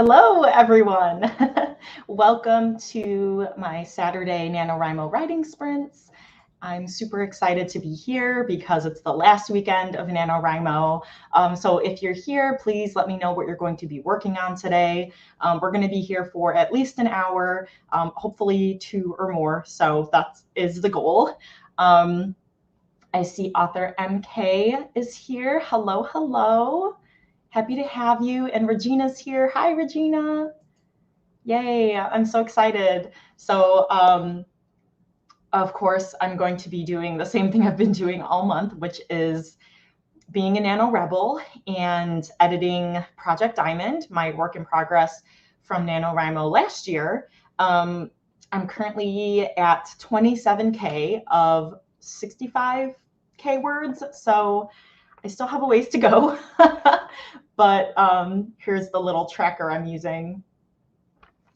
Hello, everyone. Welcome to my Saturday NaNoWriMo writing sprints. I'm super excited to be here because it's the last weekend of NaNoWriMo. So if you're here, please let me know what you're going to be working on today. We're going to be here for at least an hour, hopefully 2 or more. So that is the goal. I see author MK is here. Hello, hello. Happy to have you. And Regina's here. Hi, Regina. Yay, I'm so excited. So, of course, I'm going to be doing the same thing I've been doing all month, which is being a Nano Rebel and editing Project Diamond, my work in progress from NaNoWriMo last year. I'm currently at 27K of 65K words, so I still have a ways to go. But here's the little tracker I'm using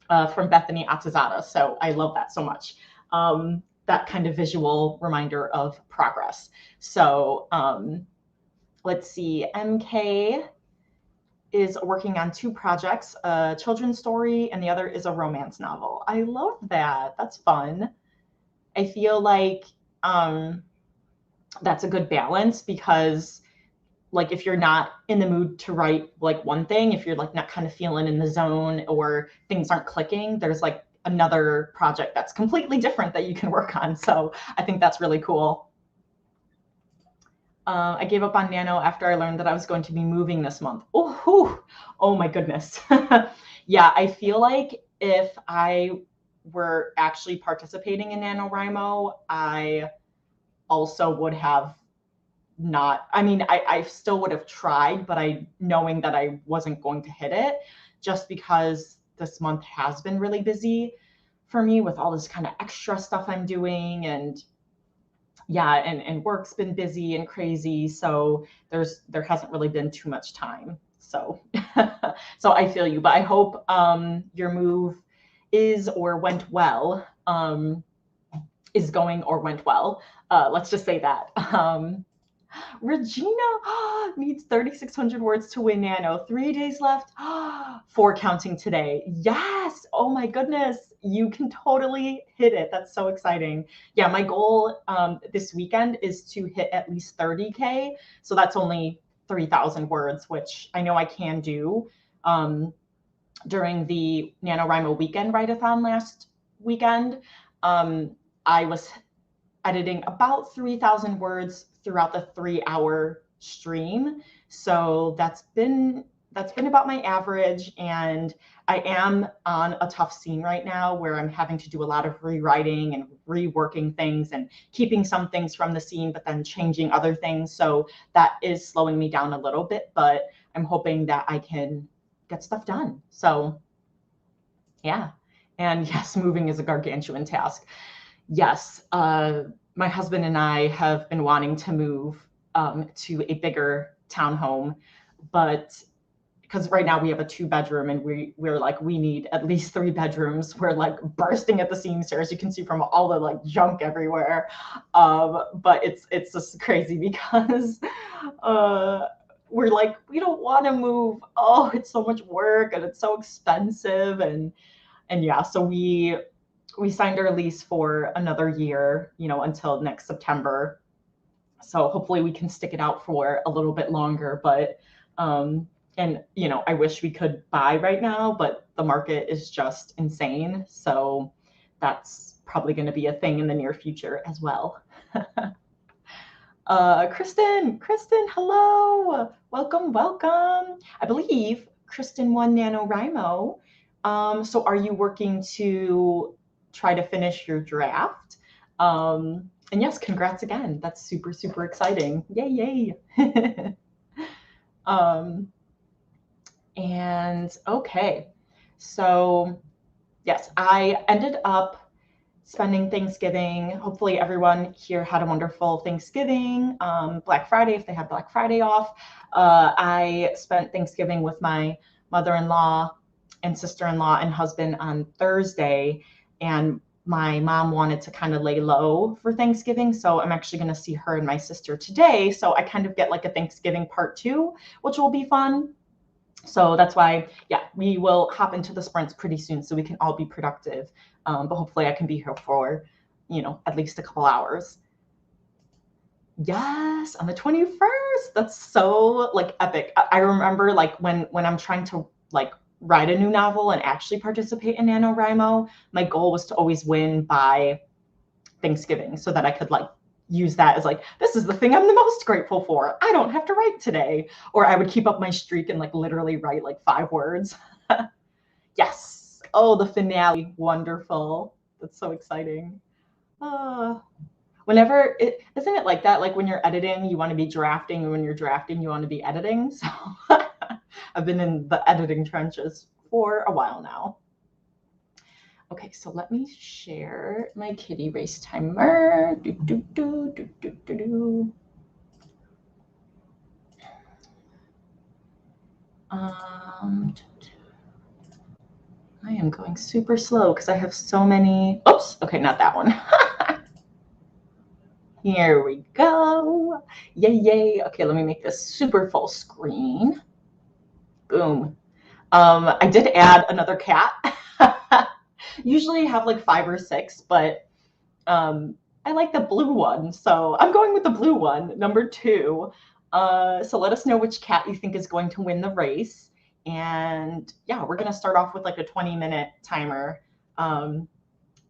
from Bethany Atazada. So I love that so much. That kind of visual reminder of progress. So let's see, MK is working on 2 projects, a children's story and the other is a romance novel. I love that. That's fun. I feel like that's a good balance because like if you're not in the mood to write like one thing, if you're like not kind of feeling in the zone or things aren't clicking, there's like another project that's completely different that you can work on. So I think that's really cool. I gave up on Nano after I learned that I was going to be moving this month. Oh my goodness. Yeah, I feel like if I were actually participating in NaNoWriMo, I also would have not, I mean, I still would have tried, but knowing that I wasn't going to hit it just because this month has been really busy for me with all this kind of extra stuff I'm doing. And yeah, and work's been busy and crazy. So there hasn't really been too much time. So, so I feel you, but I hope your move is or went well, is going or went well. Let's just say that. Regina needs 3,600 words to win Nano. 3 days left. 4 counting today. Yes. Oh my goodness. You can totally hit it. That's so exciting. Yeah, my goal this weekend is to hit at least 30K. So that's only 3,000 words, which I know I can do. During the NaNoWriMo weekend write-a-thon last weekend, I was editing about 3,000 words throughout the 3-hour stream. So that's been about my average. And I am on a tough scene right now where I'm having to do a lot of rewriting and reworking things and keeping some things from the scene, but then changing other things. So that is slowing me down a little bit, but I'm hoping that I can get stuff done. So yeah. And yes, moving is a gargantuan task. Yes, my husband and I have been wanting to move to a bigger townhome, but because right now we have a 2-bedroom and we're like, we need at least 3 bedrooms. We're like bursting at the seams here, as you can see from all the like junk everywhere. But it's just crazy because we're like, we don't want to move. Oh, it's so much work and it's so expensive. And yeah, so we signed our lease for another year, you know, until next September. So hopefully we can stick it out for a little bit longer. But, and, you know, I wish we could buy right now, but the market is just insane. So that's probably going to be a thing in the near future as well. Kristen, hello. Welcome, welcome. I believe Kristen won NaNoWriMo. So are you working to try to finish your draft? And yes, congrats again. That's super, super exciting. Yay, yay. And okay, so yes, I ended up spending Thanksgiving. Hopefully everyone here had a wonderful Thanksgiving, Black Friday, if they had Black Friday off. I spent Thanksgiving with my mother-in-law and sister-in-law and husband on Thursday, and my mom wanted to kind of lay low for Thanksgiving. So I'm actually going to see her and my sister today. So I kind of get like a Thanksgiving part 2, which will be fun. So that's why, yeah, we will hop into the sprints pretty soon so we can all be productive. But hopefully I can be here for, at least a couple hours. Yes, on the 21st. That's so like epic. I remember like when I'm trying to like write a new novel and actually participate in NaNoWriMo, my goal was to always win by Thanksgiving so that I could like use that as like, this is the thing I'm the most grateful for. I don't have to write today. Or I would keep up my streak and like literally write like 5 words. Yes. Oh, the finale. Wonderful. That's so exciting. Uh, whenever it isn't it like that, like when you're editing you want to be drafting, and when you're drafting you want to be editing. So I've been in the editing trenches for a while now. Okay, so let me share my kitty race timer. I am going super slow because I have so many. Oops, okay, not that one. Here we go. Yay, yay. Okay, let me make this super full screen. Boom. I did add another cat. Usually have like 5 or 6, but I like the blue one. So I'm going with the blue one, number 2. So let us know which cat you think is going to win the race. And yeah, we're going to start off with like a 20-minute timer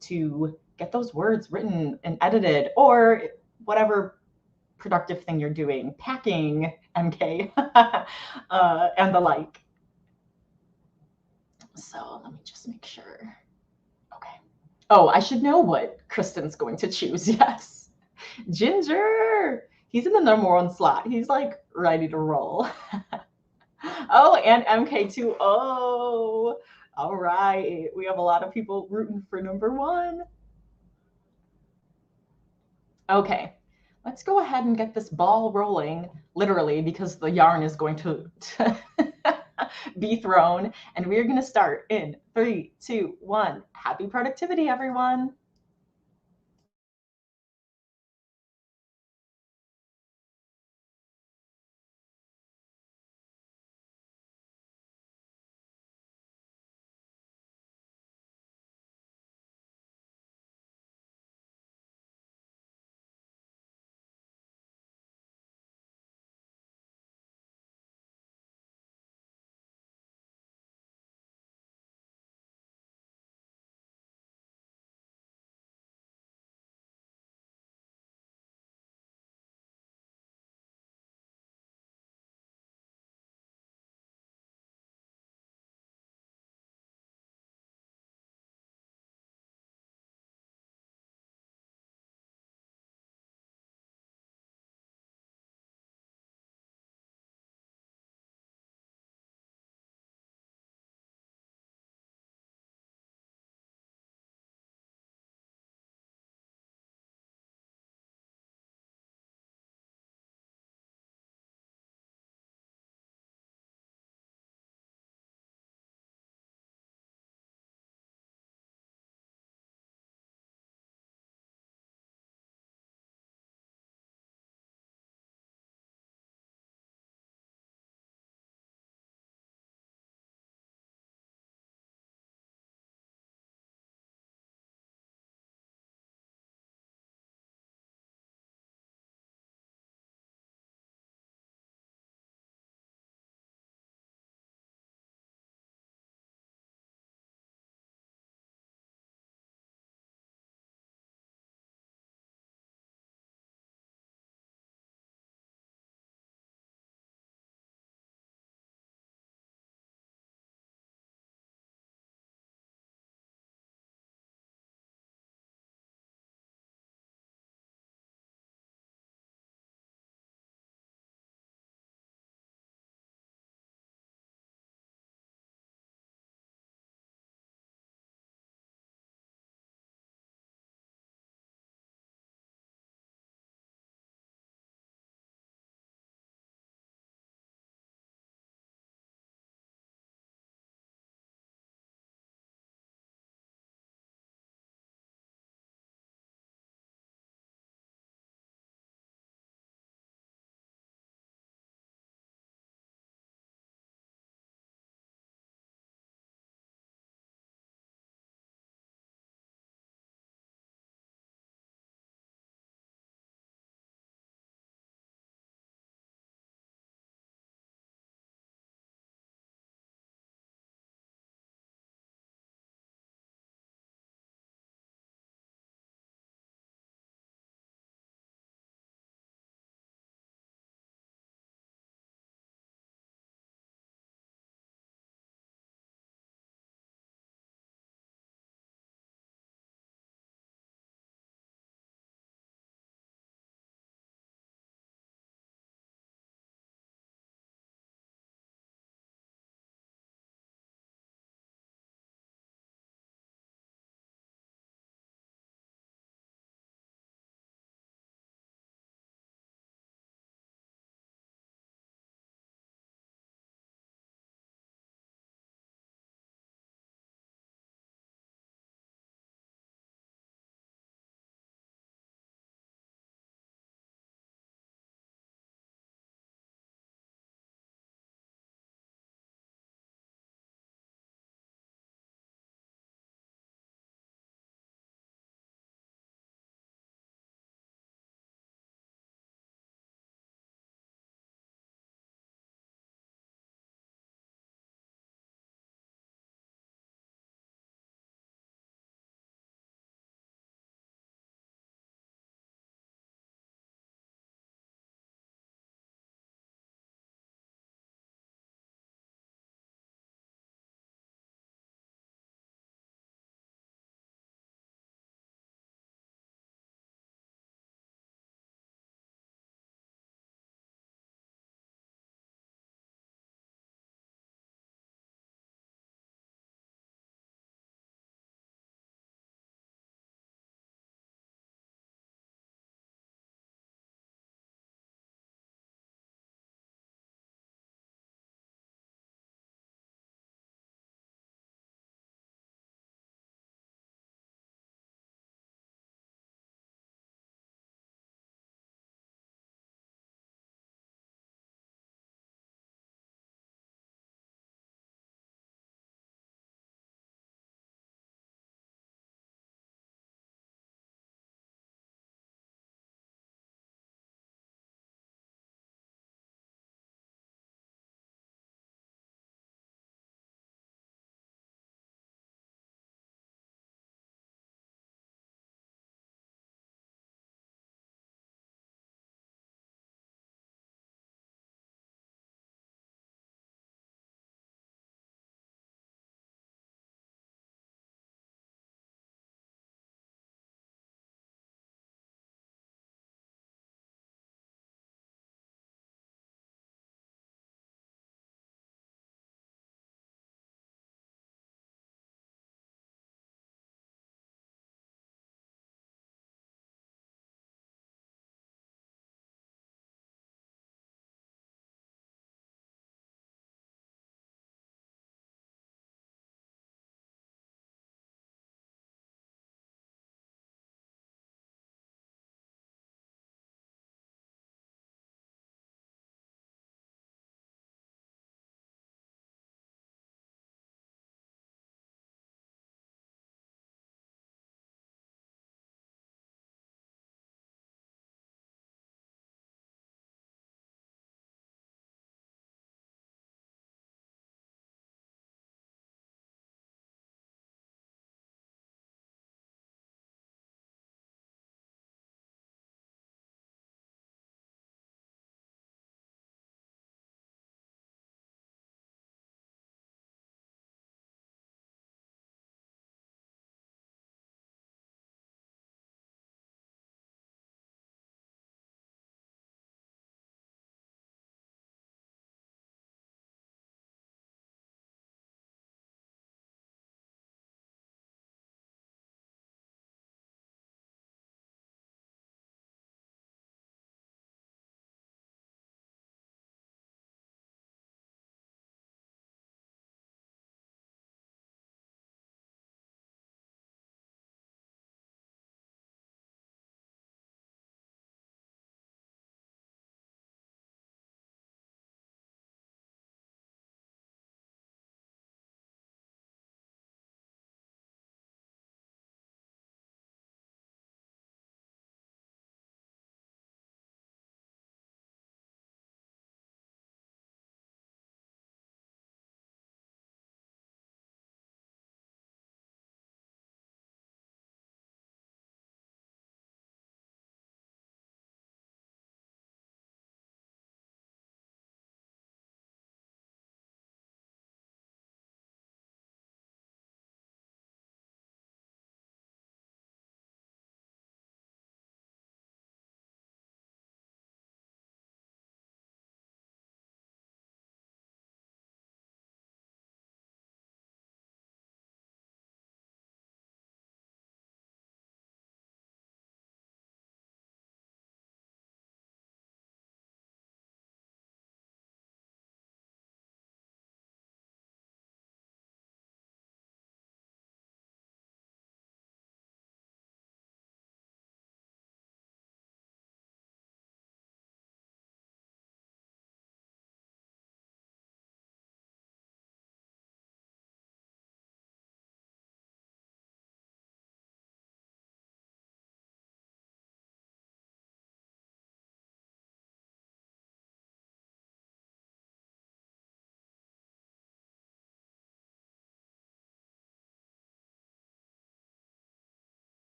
to get those words written and edited, or whatever productive thing you're doing, packing, MK, and the like. So let me just make sure. Okay. Oh, I should know what Kristen's going to choose. Yes. Ginger. He's in the #1 slot. He's like ready to roll. Oh, and MK2. Oh, all right. We have a lot of people rooting for #1. Okay. Let's go ahead and get this ball rolling, literally, because the yarn is going to be thrown. And we are going to start in 3, 2, 1. Happy productivity, everyone.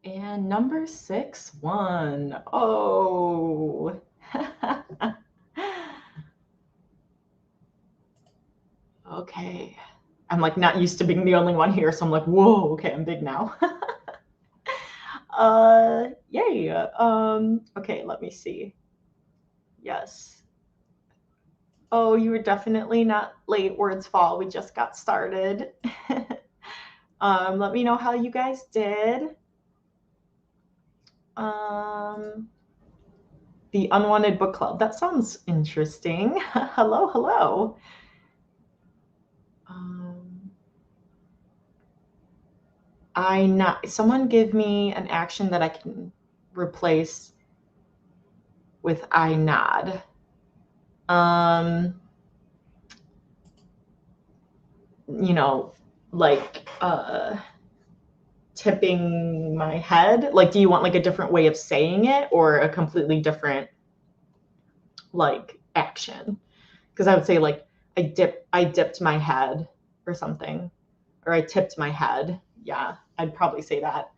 And number 6-1. Oh. Okay. I'm like not used to being the only one here, so I'm like, whoa, okay, I'm big now. Yay. Okay, let me see. Yes. Oh, you were definitely not late. Words fall. We just got started. Let me know how you guys did. The Unwanted Book Club. That sounds interesting. Hello, hello. Someone give me an action that I can replace with I nod. You know, like tipping my head. Like, do you want like a different way of saying it or a completely different like action? Because I would say like I dipped my head or something, or I tipped my head. Yeah, I'd probably say that.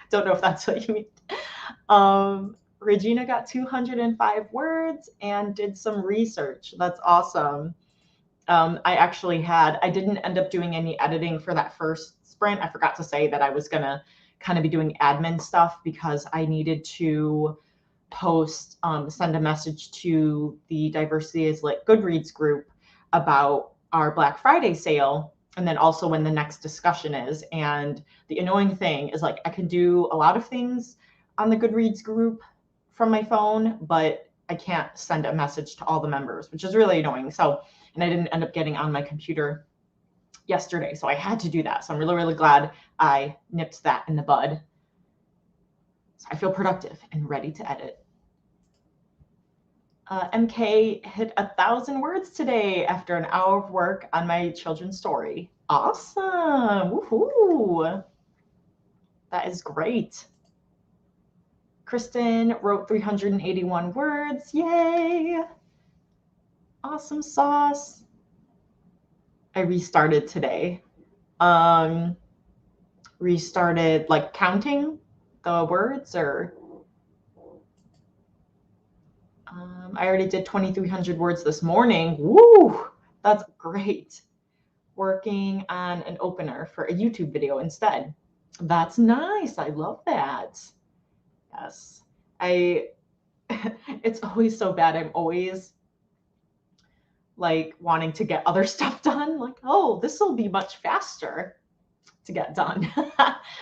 Don't know if that's what you mean. Regina got 205 words and did some research. That's awesome. I didn't end up doing any editing for that first sprint. I forgot to say that I was going to kind of be doing admin stuff because I needed to send a message to the Diversity is Lit Goodreads group about our Black Friday sale, and then also when the next discussion is. And the annoying thing is like I can do a lot of things on the Goodreads group from my phone, but I can't send a message to all the members, which is really annoying. So, and I didn't end up getting on my computer yesterday, so I had to do that. So I'm really, really glad I nipped that in the bud. So I feel productive and ready to edit. MK hit 1,000 words today after an hour of work on my children's story. Awesome. Woohoo. That is great. Kristen wrote 381 words. Yay. Awesome sauce. I restarted today. Restarted like counting the words, or I already did 2,300 words this morning. Woo, that's great. Working on an opener for a YouTube video instead. That's nice. I love that. Yes. It's always so bad. I'm always like wanting to get other stuff done. Like, oh, this will be much faster to get done.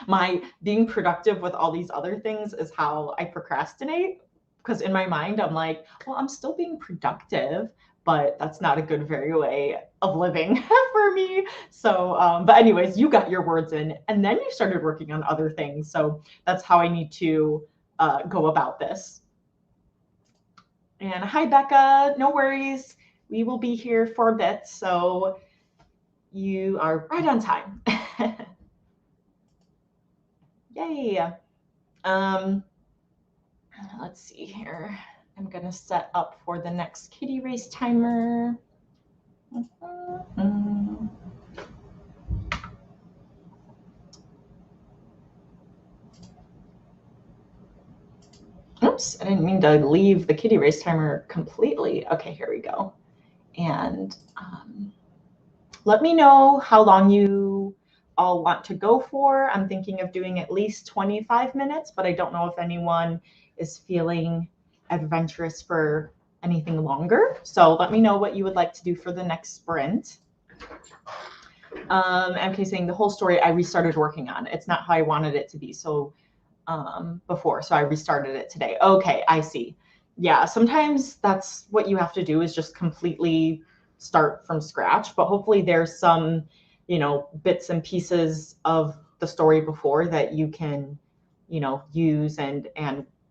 My being productive with all these other things is how I procrastinate, because in my mind I'm like, well, I'm still being productive, but that's not a good very way of living for me. So but anyways, you got your words in and then you started working on other things, so that's how I need to go about this. And hi Becca, no worries, we will be here for a bit, so you are right on time. Yay. Let's see here. I'm going to set up for the next kitty race timer. Oops, I didn't mean to leave the kitty race timer completely. Okay, here we go. And let me know how long you all want to go for. I'm thinking of doing at least 25 minutes, but I don't know if anyone is feeling adventurous for anything longer. So let me know what you would like to do for the next sprint. MK saying the whole story I restarted working on. It's not how I wanted it to be. So before, so I restarted it today. Okay, I see. Yeah, sometimes that's what you have to do, is just completely start from scratch, but hopefully there's some, you know, bits and pieces of the story before that you can, you know, use and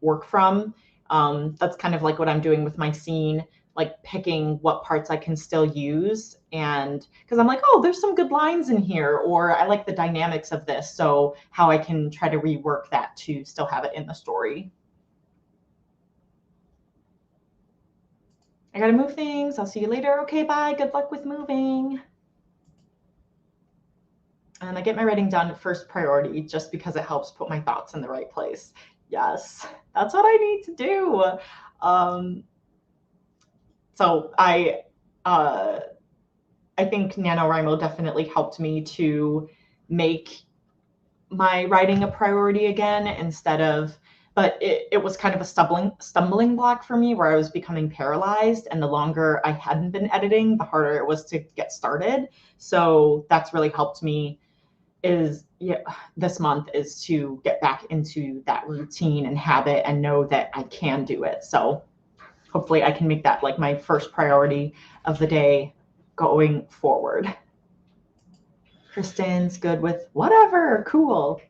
work from. That's kind of like what I'm doing with my scene, like picking what parts I can still use, and because I'm like, oh, there's some good lines in here, or I like the dynamics of this, so how I can try to rework that to still have it in the story. I gotta move things. I'll see you later. Okay, bye. Good luck with moving. And I get my writing done first priority just because it helps put my thoughts in the right place. Yes, that's what I need to do. So I think NaNoWriMo definitely helped me to make my writing a priority again instead of, but it was kind of a stumbling block for me where I was becoming paralyzed, and the longer I hadn't been editing, the harder it was to get started. So that's really helped me this month is to get back into that routine and habit and know that I can do it. So hopefully I can make that like my first priority of the day going forward. Kristen's good with whatever. Cool.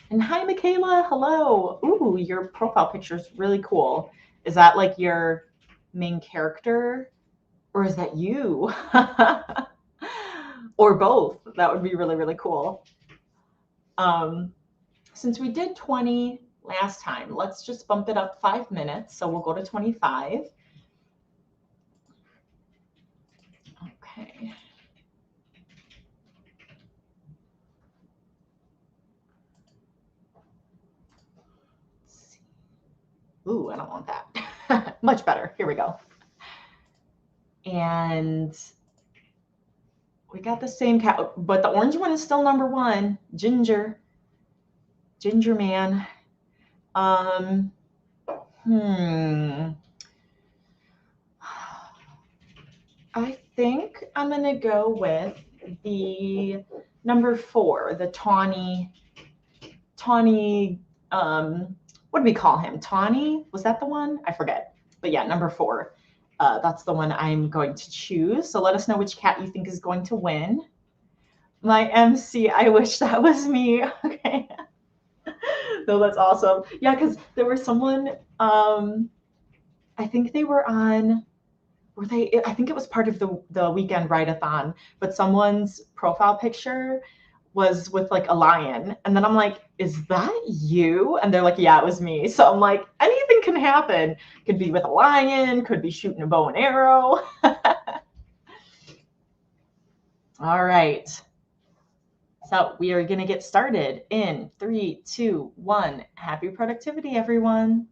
And hi, Michaela. Hello. Ooh, your profile picture is really cool. Is that like your main character, or is that you? Or both? That would be really, really cool. Since we did 20 last time, let's just bump it up 5 minutes. So we'll go to 25. Okay. Ooh, I don't want that. Much better. Here we go. And we got the same cat, but the orange one is still number one. Ginger Man. I think I'm gonna go with the number 4, the tawny. What do we call him? Tawny? Was that the one? I forget. But yeah, number 4. That's the one I'm going to choose. So let us know which cat you think is going to win. My MC, I wish that was me. Okay. No, that's awesome. Yeah, because there was someone, I think they were on, I think it was part of the weekend write-a-thon, but someone's profile picture was with like a lion. And then I'm like, is that you? And they're like, yeah, it was me. So I'm like, anything can happen. Could be with a lion, could be shooting a bow and arrow. All right. So we are going to get started in 3, 2, 1. Happy productivity, everyone.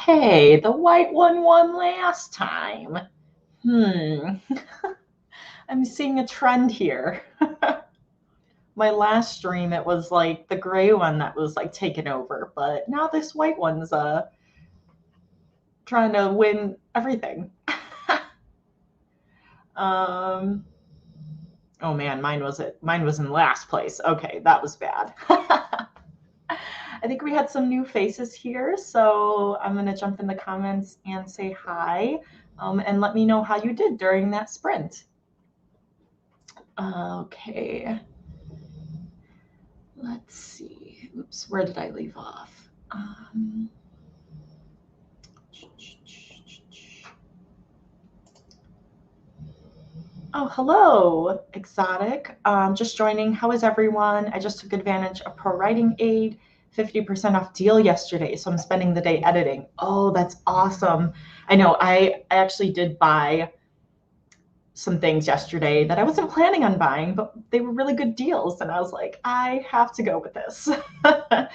hey, the white one won last time. I'm seeing a trend here. My last stream, it was like the gray one that was like taken over, but now this white one's trying to win everything. Oh man, mine was in last place. Okay, that was bad. I think we had some new faces here, so I'm gonna jump in the comments and say hi, and let me know how you did during that sprint. Okay. Let's see. Oops, where did I leave off? Oh, hello, Exotic. Just joining. How is everyone? I just took advantage of Pro Writing Aid 50% off deal yesterday, so I'm spending the day editing. Oh, that's awesome. I know. I actually did buy some things yesterday that I wasn't planning on buying, but they were really good deals. And I was like, I have to go with this. But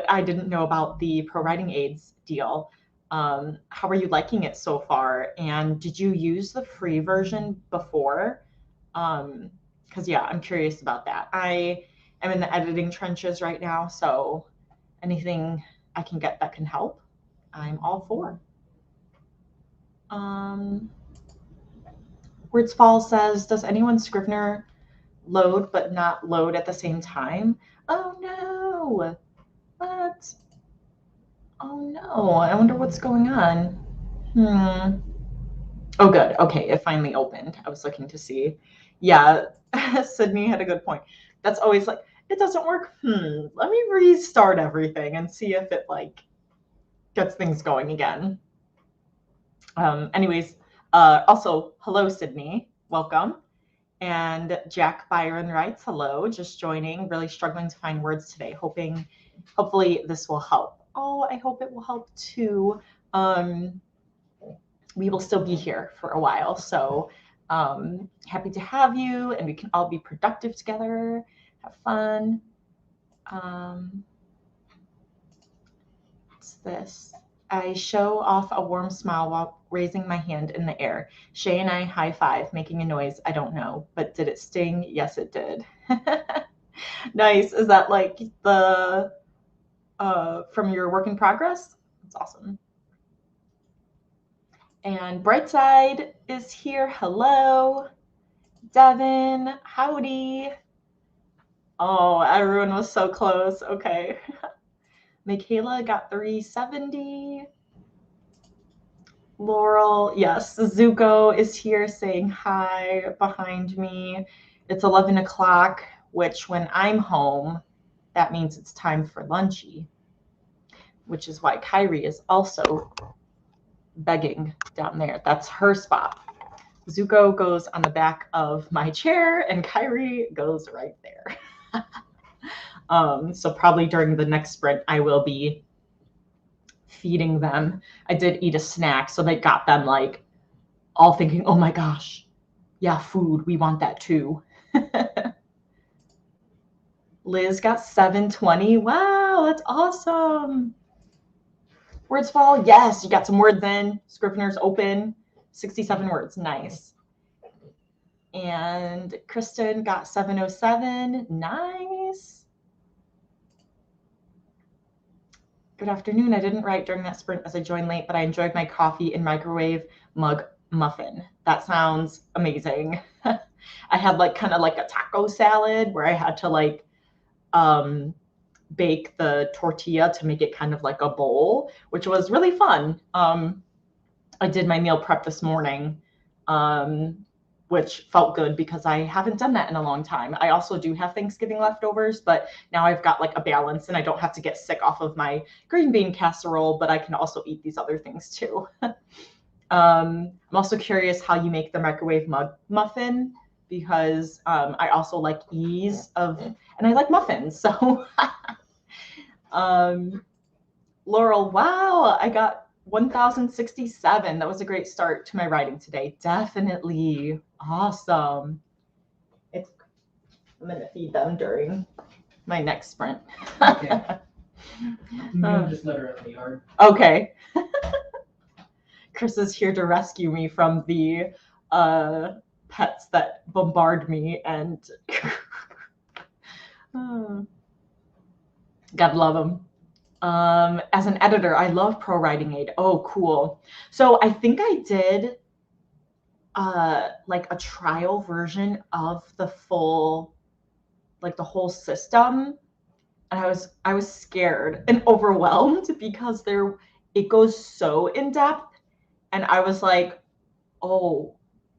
I didn't know about the Pro Writing Aids deal. How are you liking it so far? And did you use the free version before? Because yeah, I'm curious about that. I am in the editing trenches right now, so anything I can get that can help, I'm all for. Wordsfall says, does anyone Scrivener load but not load at the same time? Oh no! What? Oh no, I wonder what's going on. Oh good, okay, it finally opened. I was looking to see. Yeah, Sydney had a good point. That's always like, it doesn't work. Let me restart everything and see if it like gets things going again. Anyways, also, hello, Sydney. Welcome. And Jack Byron writes, hello, just joining. Really struggling to find words today. Hopefully this will help. Oh, I hope it will help too. We will still be here for a while. So happy to have you, and we can all be productive together, have fun. What's this? I show off a warm smile while raising my hand in the air. Shay and I high five, making a noise. I don't know, but did it sting? Yes, it did. Nice. Is that like the from your work in progress? That's awesome. And Brightside is here. Hello. Devin, howdy. Oh, everyone was so close. Okay. Michaela got 370. Laurel, yes, Zuko is here saying hi behind me. It's 11 o'clock, which when I'm home, that means it's time for lunchy, which is why Kyrie is also begging down there. That's her spot. Zuko goes on the back of my chair and Kyrie goes right there. So probably during the next sprint, I will be feeding them. I did eat a snack, so they got them like all thinking, oh my gosh, yeah, food, we want that too. Liz got 720. Wow, that's awesome. Words fall, yes, you got some words in. Scrivener's open, 67 words, nice. And Kristen got 707, nice. Good afternoon. I didn't write during that sprint as I joined late, but I enjoyed my coffee and microwave mug muffin. That sounds amazing. I had like kind of like a taco salad where I had to like bake the tortilla to make it kind of like a bowl, which was really fun. I did my meal prep this morning, which felt good because I haven't done that in a long time. I also do have Thanksgiving leftovers, but now I've got like a balance and I don't have to get sick off of my green bean casserole, but I can also eat these other things too. I'm also curious how you make the microwave muffin because I also like ease of, and I like muffins. So Laurel, wow, I got 1,067. That was a great start to my writing today. Definitely. Awesome. I'm going to feed them during my next sprint. Okay. I'm gonna just let her out in the yard. Okay. Chris is here to rescue me from the pets that bombard me, and God love them. As an editor, I love Pro Writing Aid. Oh, cool. So I think I did like a trial version of the full, like the whole system. And I was scared and overwhelmed because it goes so in depth. And I was like, oh,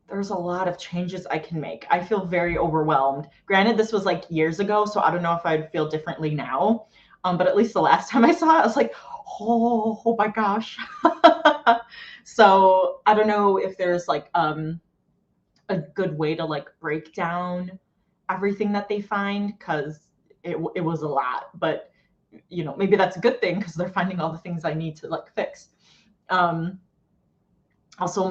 there's a lot of changes I can make. I feel very overwhelmed. Granted, this was like years ago, so I don't know if I'd feel differently now. But at least the last time I saw it, I was like, oh my gosh. So I don't know if there's like a good way to like break down everything that they find, because it was a lot. But you know, maybe that's a good thing because they're finding all the things I need to like fix. Also,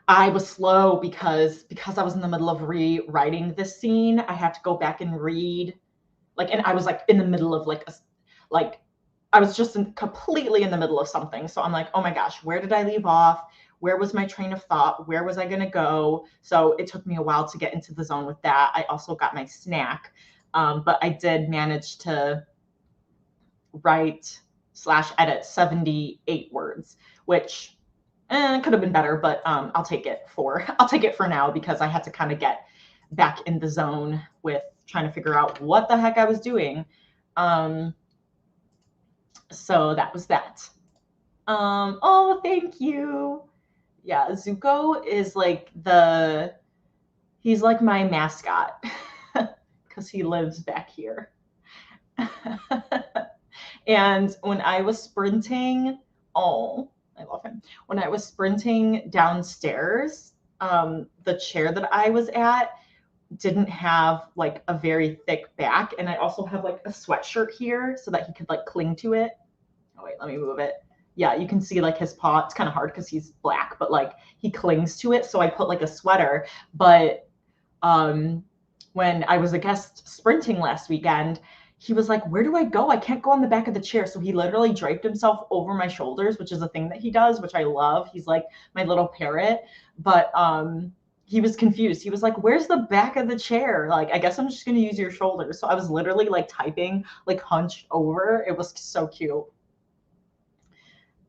I was slow because I was in the middle of rewriting this scene. I had to go back and read, like, and I was like in the middle of like I was just completely in the middle of something. So I'm like, oh my gosh, where did I leave off? Where was my train of thought? Where was I going to go? So it took me a while to get into the zone with that. I also got my snack, but I did manage to write/edit 78 words, which could have been better, but I'll take it for now because I had to kind of get back in the zone with trying to figure out what the heck I was doing. So that was that. Oh, thank you. Yeah, Zuko is like he's like my mascot because he lives back here. And when I was sprinting, oh, I love him. When I was sprinting downstairs, the chair that I was at didn't have like a very thick back. And I also have like a sweatshirt here so that he could like cling to it. Oh, wait, let me move it. Yeah, you can see like his paw. It's kind of hard because he's black, but like he clings to it. So I put like a sweater. But when I was a guest sprinting last weekend, he was like, where do I go? I can't go on the back of the chair. So he literally draped himself over my shoulders, which is a thing that he does, which I love. He's like my little parrot. But he was confused. He was like, where's the back of the chair? Like, I guess I'm just going to use your shoulders. So I was literally like typing, like hunched over. It was so cute.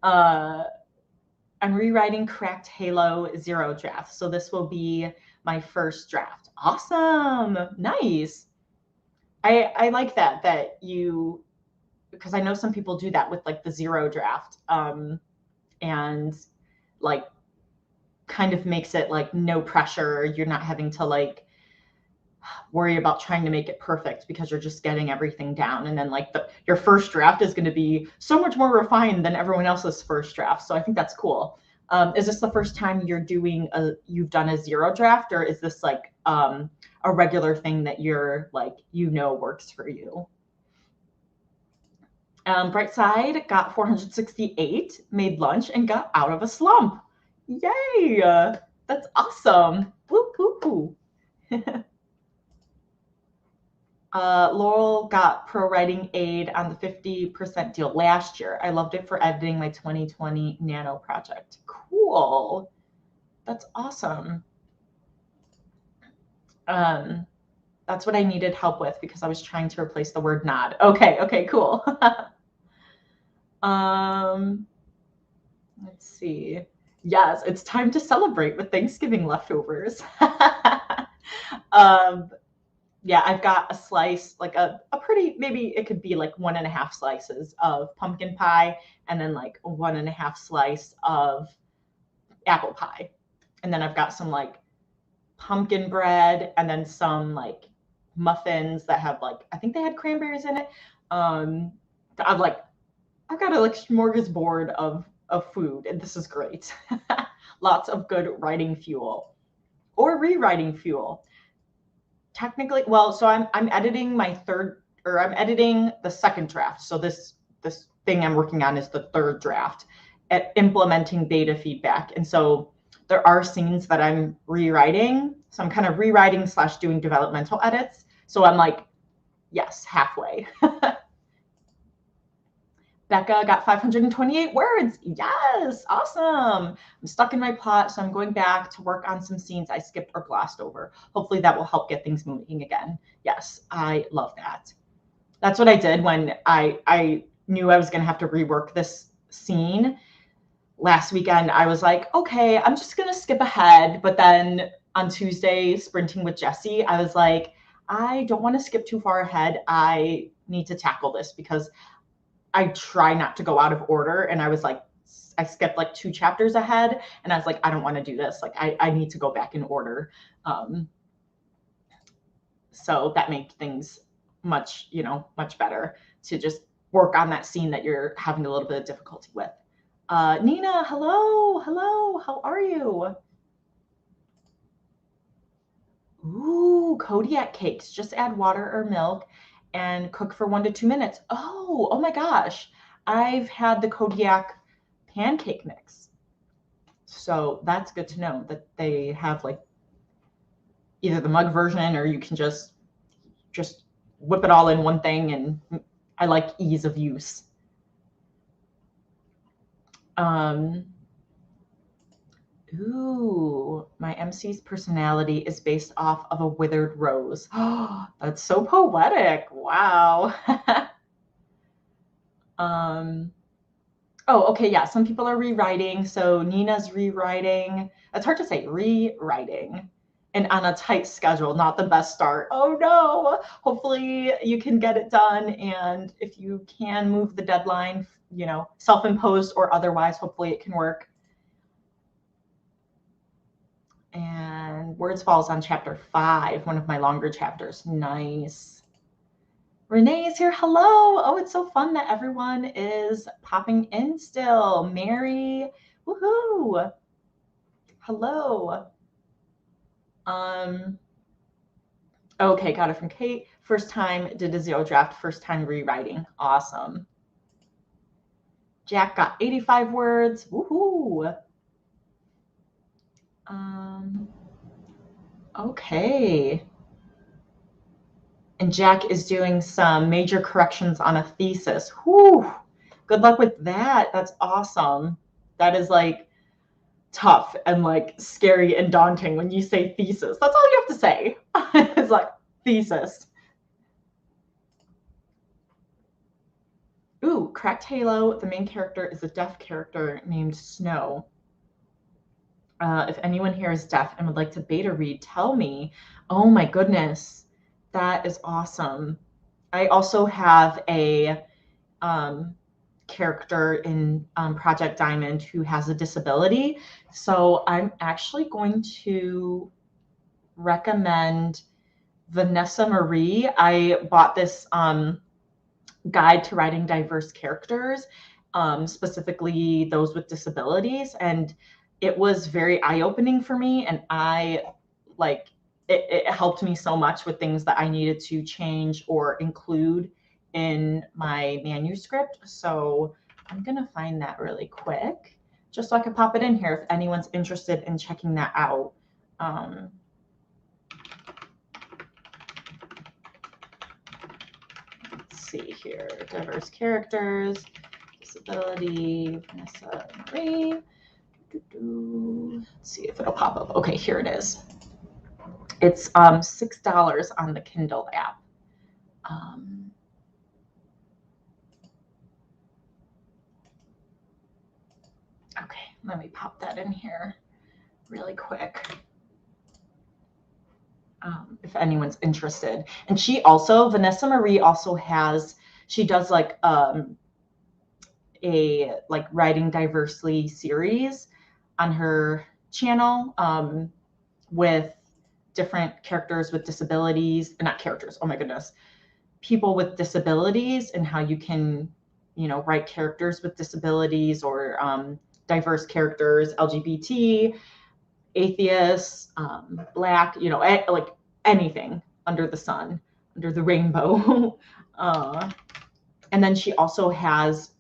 I'm rewriting Cracked Halo 0 draft. So this will be my first draft. Awesome. Nice. I like that you, because I know some people do that with like the 0 draft, and like kind of makes it like no pressure. You're not having to like worry about trying to make it perfect because you're just getting everything down. And then like your first draft is going to be so much more refined than everyone else's first draft. So I think that's cool. Is this the first time you've done a 0 draft, or is this like a regular thing that you're like, works for you? Brightside got 468, made lunch, and got out of a slump. Yay! That's awesome. Woo, woo, woo. Laurel got Pro Writing Aid on the 50% deal last year. I loved it for editing my 2020 Nano project. Cool. That's awesome. That's what I needed help with because I was trying to replace the word nod. Okay, cool. Let's see. Yes, it's time to celebrate with Thanksgiving leftovers. Yeah, I've got a slice, like a pretty, maybe it could be like 1.5 slices of pumpkin pie, and then like 1.5 slice of apple pie. And then I've got some like pumpkin bread, and then some like muffins that have like, I think they had cranberries in it. I've got a like smorgasbord of food, and this is great. Lots of good writing fuel or rewriting fuel. Technically, well, so I'm editing I'm editing the second draft. So this thing I'm working on is the third draft at implementing beta feedback. And so there are scenes that I'm rewriting. So I'm kind of rewriting / doing developmental edits. So I'm like, Yes, halfway. Becca got 528 words. Yes, awesome. I'm stuck in my plot, so I'm going back to work on some scenes I skipped or glossed over. Hopefully that will help get things moving again. Yes, I love that. That's what I did when I knew I was going to have to rework this scene. Last weekend, I was like, okay, I'm just going to skip ahead. But then on Tuesday, sprinting with Jesse, I was like, I don't want to skip too far ahead. I need to tackle this because I try not to go out of order. And I was like, I skipped like 2 chapters ahead and I was like, I don't want to do this. Like I need to go back in order. So that made things much better to just work on that scene that you're having a little bit of difficulty with. Nina, hello, how are you? Ooh, Kodiak cakes. Just add water or milk and cook for 1 to 2 minutes. Oh my gosh. I've had the Kodiak pancake mix. So that's good to know that they have like either the mug version or you can just whip it all in one thing, and I like ease of use. Ooh, my MC's personality is based off of a withered rose. Oh, that's so poetic. Wow. Oh, okay, yeah, some people are rewriting. So Nina's rewriting. It's hard to say, rewriting. And on a tight schedule, not the best start. Oh no. Hopefully you can get it done. And if you can move the deadline, self-imposed or otherwise, hopefully it can work. And Words Falls on chapter 5, one of my longer chapters. Nice. Renee's here. Hello. Oh, it's so fun that everyone is popping in still. Mary. Woohoo. Hello. Okay, got it from Kate. First time did a 0 draft, first time rewriting. Awesome. Jack got 85 words. Woohoo. Okay. And Jack is doing some major corrections on a thesis. Whew. Good luck with that. That's awesome. That is like tough and like scary and daunting when you say thesis. That's all you have to say. It's like thesis. Ooh, Cracked Halo. The main character is a deaf character named Snow. If anyone here is deaf and would like to beta read, tell me. Oh my goodness. That is awesome. I also have a character in Project Diamond who has a disability. So I'm actually going to recommend Vanessa Marie. I bought this guide to writing diverse characters, specifically those with disabilities. And it was very eye-opening for me. And it helped me so much with things that I needed to change or include in my manuscript. So I'm going to find that really quick just so I can pop it in here if anyone's interested in checking that out. Let's see here. Diverse characters, disability, Vanessa Marie. Let's see if it'll pop up. Okay, here it is. It's $6 on the Kindle app. Okay, let me pop that in here really quick. If anyone's interested. And Vanessa Marie also she does like a writing diversely series on her channel with different characters with disabilities, not characters, oh my goodness, people with disabilities, and how you can, write characters with disabilities or diverse characters, LGBT, atheists, Black, like anything under the sun, under the rainbow. And then she also has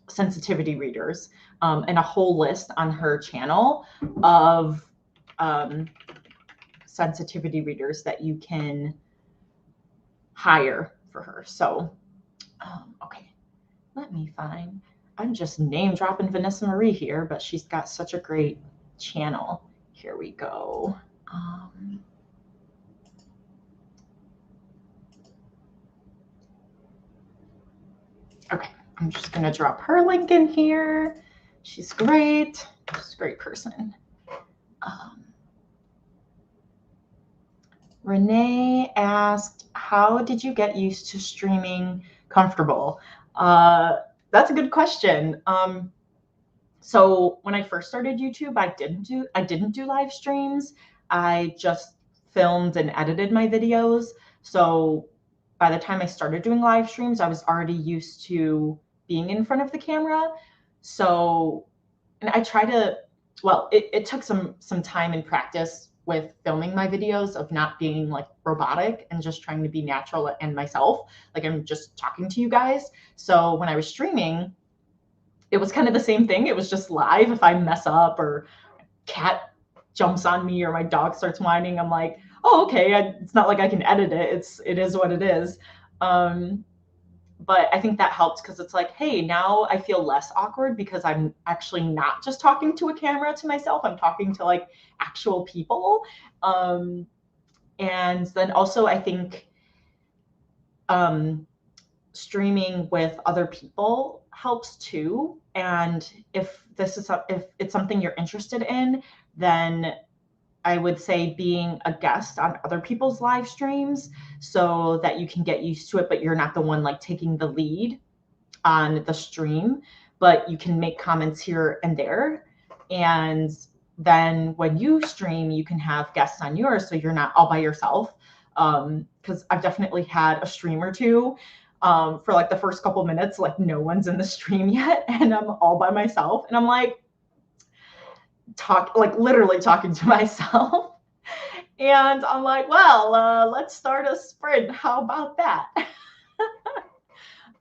sensitivity readers and a whole list on her channel of sensitivity readers that you can higher for her. So, okay, let me find, I'm just name dropping Vanessa Marie here, but she's got such a great channel. Here we go. Okay, I'm just gonna drop her link in here. She's great. She's a great person. Renee asked, how did you get used to streaming comfortable? That's a good question. So when I first started YouTube, I didn't do live streams. I just filmed and edited my videos. So by the time I started doing live streams, I was already used to being in front of the camera. So, and I try to, well, it took some time and practice with filming my videos of not being like robotic and just trying to be natural and myself. Like I'm just talking to you guys. So when I was streaming, it was kind of the same thing. It was just live. If I mess up or cat jumps on me or my dog starts whining, I'm like, oh, okay. It's not like I can edit it. It is what it is. But I think that helps because it's like, hey, now I feel less awkward because I'm actually not just talking to a camera to myself. I'm talking to like actual people. And then also I think streaming with other people helps too. And if it's something you're interested in, then I would say being a guest on other people's live streams so that you can get used to it, but you're not the one like taking the lead on the stream, but you can make comments here and there. And then when you stream, you can have guests on yours so you're not all by yourself. Because I've definitely had a stream or two for like the first couple minutes, like no one's in the stream yet, and I'm all by myself, and I'm like literally talking to myself. And I'm like, well, let's start a sprint. How about that?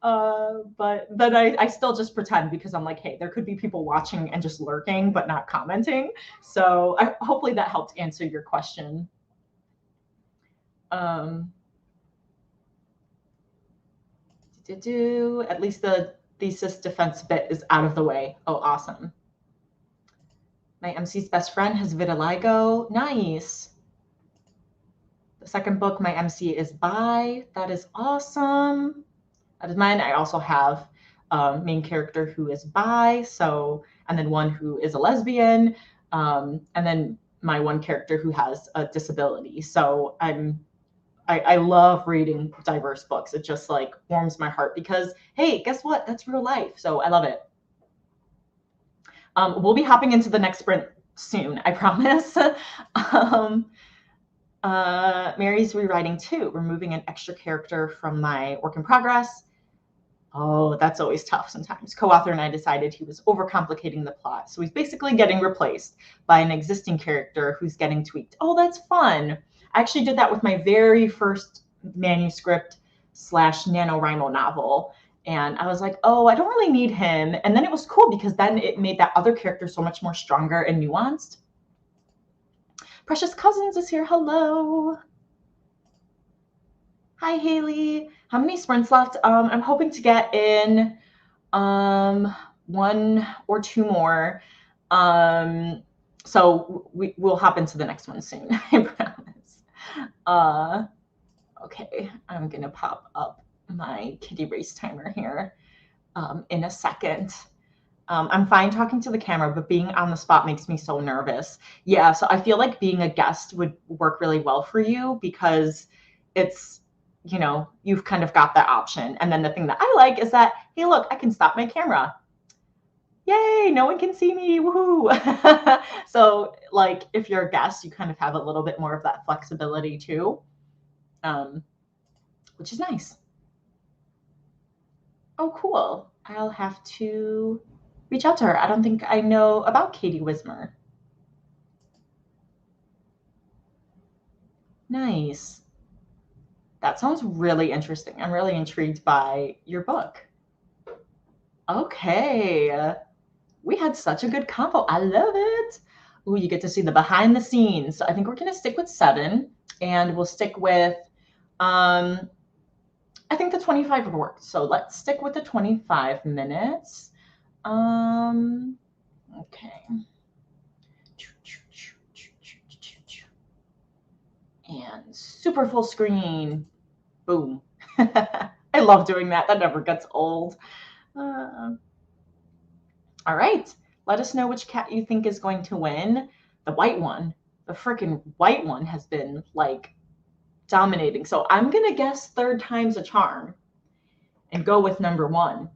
But then I still just pretend because I'm like, hey, there could be people watching and just lurking but not commenting. So hopefully that helped answer your question. At least the thesis defense bit is out of the way. Oh, awesome. My MC's best friend has vitiligo. Nice. The second book, my MC is bi. That is awesome. That is mine. I also have a main character who is bi, so, and then one who is a lesbian, and then my one character who has a disability. So I love reading diverse books. It just like warms my heart because, hey, guess what? That's real life. So I love it. We'll be hopping into the next sprint soon, I promise. Mary's rewriting too, removing an extra character from my work in progress. Oh, that's always tough sometimes. Co-author and I decided he was overcomplicating the plot. So he's basically getting replaced by an existing character who's getting tweaked. Oh, that's fun. I actually did that with my very first manuscript / NaNoWriMo novel. And I was like, oh, I don't really need him. And then it was cool because then it made that other character so much more stronger and nuanced. Precious Cousins is here. Hello. Hi, Haley. How many sprints left? I'm hoping to get in 1 or 2 more. So we'll hop into the next one soon, I promise. Okay, I'm going to pop up my kitty race timer here in a second. I'm fine talking to the camera, but being on the spot makes me so nervous. Yeah, so I feel like being a guest would work really well for you because it's, you know, you've kind of got that option. And then the thing that I like is that, hey, look, I can stop my camera. Yay, no one can see me, woohoo. So like if you're a guest, you kind of have a little bit more of that flexibility too, which is nice. Oh, cool. I'll have to reach out to her. I don't think I know about Katie Wismer. Nice. That sounds really interesting. I'm really intrigued by your book. Okay. We had such a good combo. I love it. Ooh, you get to see the behind the scenes. So I think we're going to stick with 7 and we'll stick with I think the 25 would work. So let's stick with the 25 minutes. Okay. And super full screen. Boom. I love doing that. That never gets old. All right. Let us know which cat you think is going to win. The white one. The freaking white one has been like dominating. So I'm going to guess third time's a charm and go with number one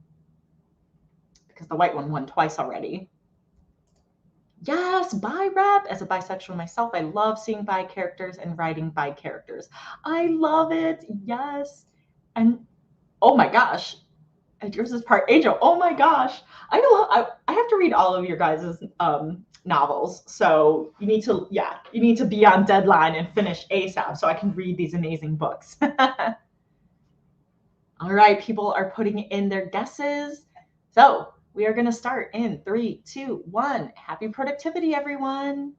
because the white one won twice already. Yes, bi rep. As a bisexual myself, I love seeing bi characters and writing bi characters. I love it. Yes. And oh my gosh, and yours is part Angel. Oh my gosh, I have to read all of your guys' novels. So you need to be on deadline and finish ASAP so I can read these amazing books. All right, people are putting in their guesses. So we are going to start in 3, 2, 1. Happy productivity, everyone.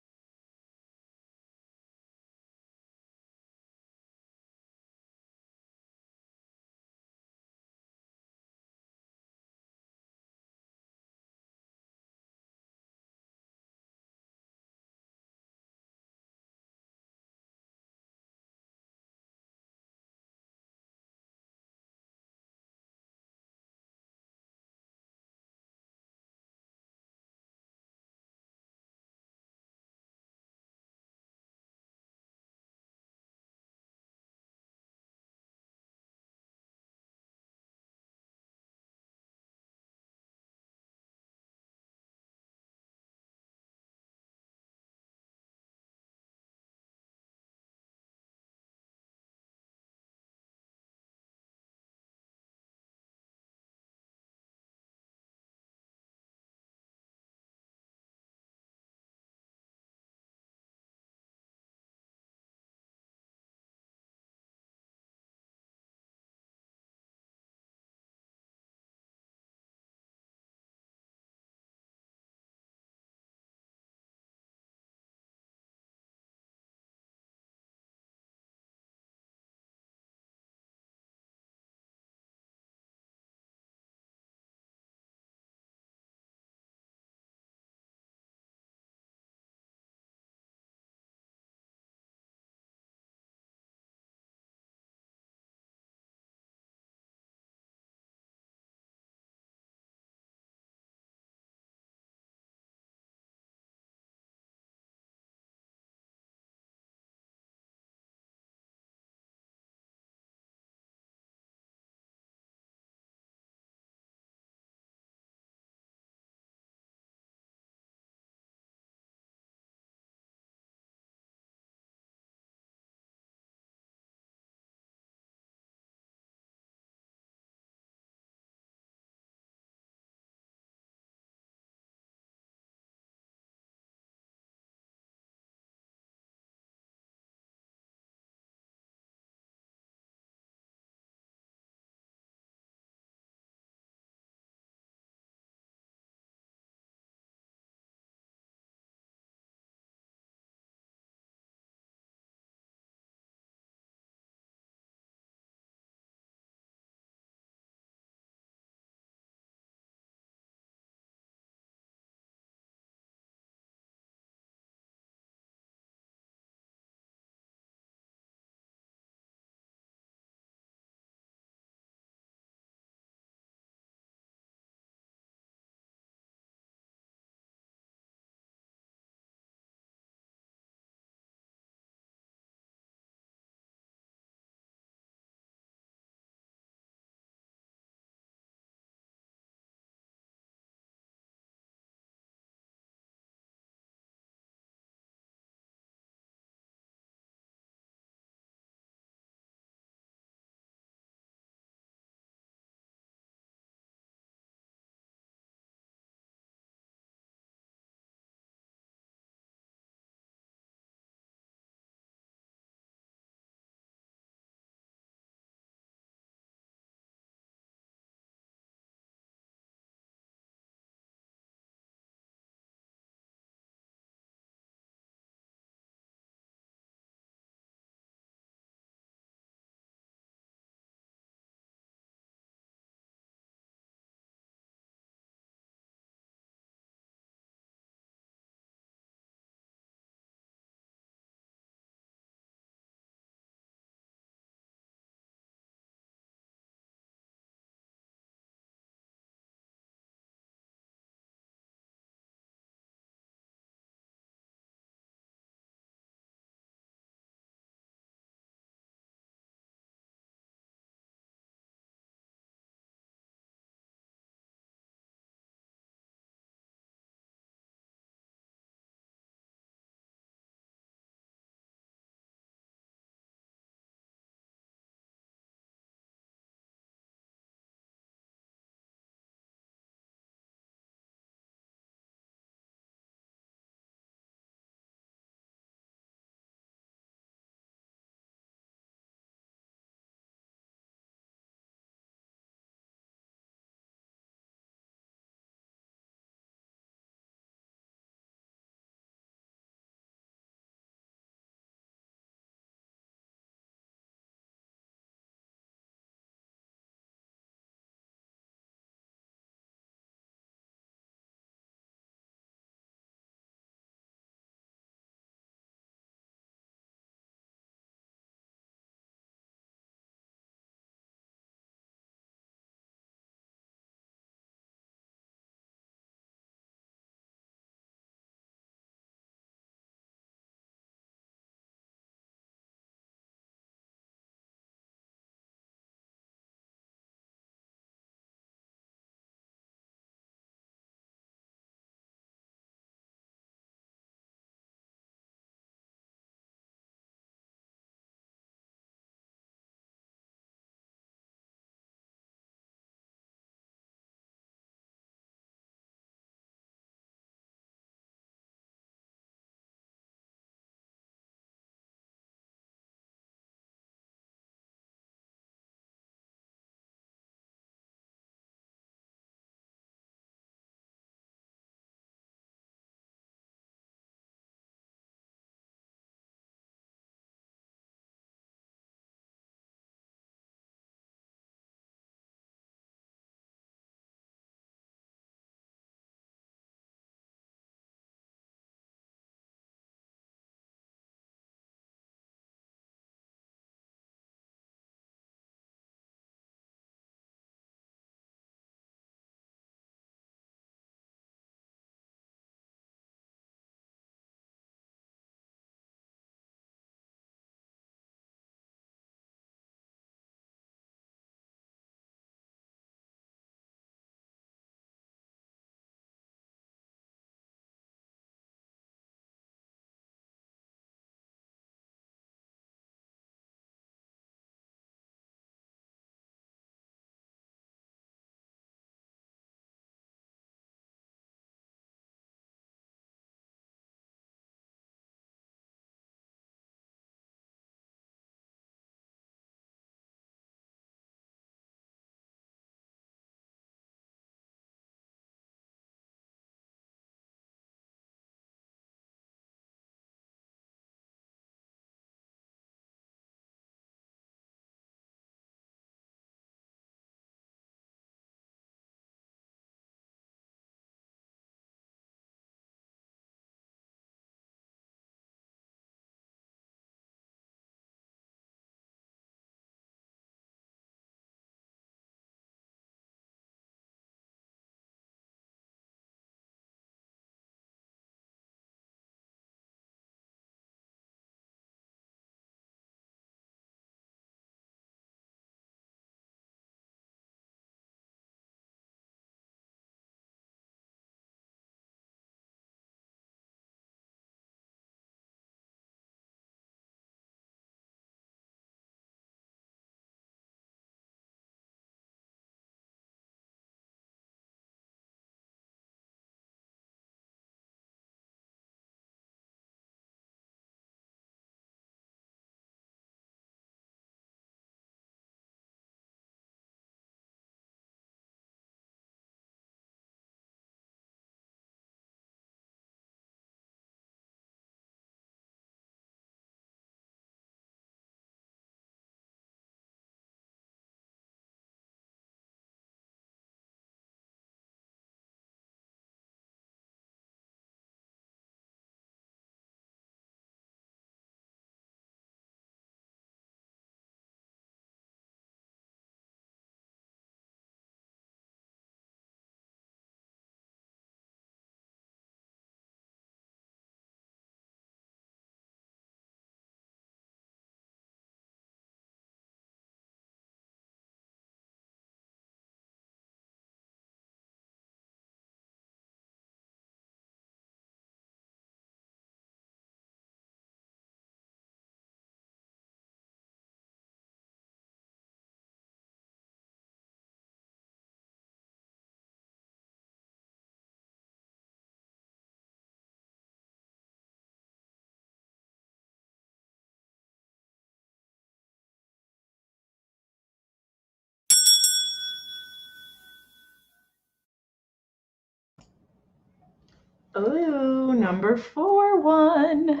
Ooh, number 4 won.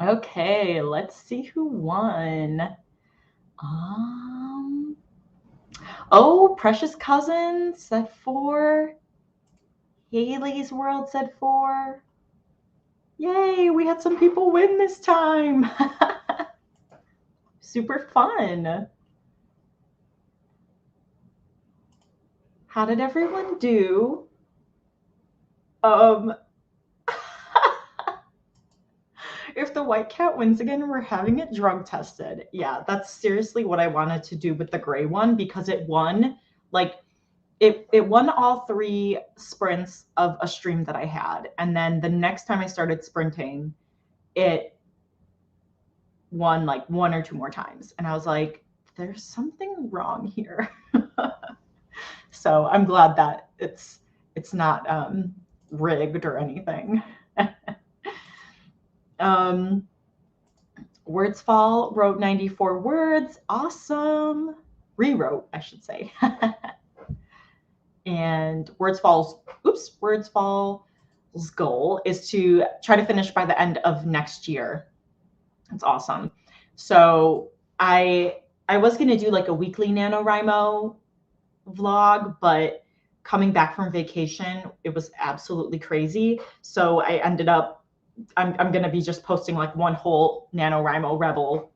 Okay, let's see who won. Oh, Precious Cousin said 4. Haley's World said 4. Yay, we had some people win this time. Super fun. How did everyone do? If the white cat wins again, we're having it drug tested. Yeah, that's seriously what I wanted to do with the gray one, because it won, like, it won all 3 sprints of a stream that I had. And then the next time I started sprinting, it won like 1 or 2 more times. And I was like, there's something wrong here. So I'm glad that it's not rigged or anything. Wordsfall wrote 94 words. Awesome. Rewrote, I should say. And Wordsfall's goal is to try to finish by the end of next year. That's awesome. So I was going to do like a weekly NaNoWriMo vlog, but coming back from vacation, it was absolutely crazy. So I ended up, I'm going to be just posting like one whole NaNoWriMo Rebel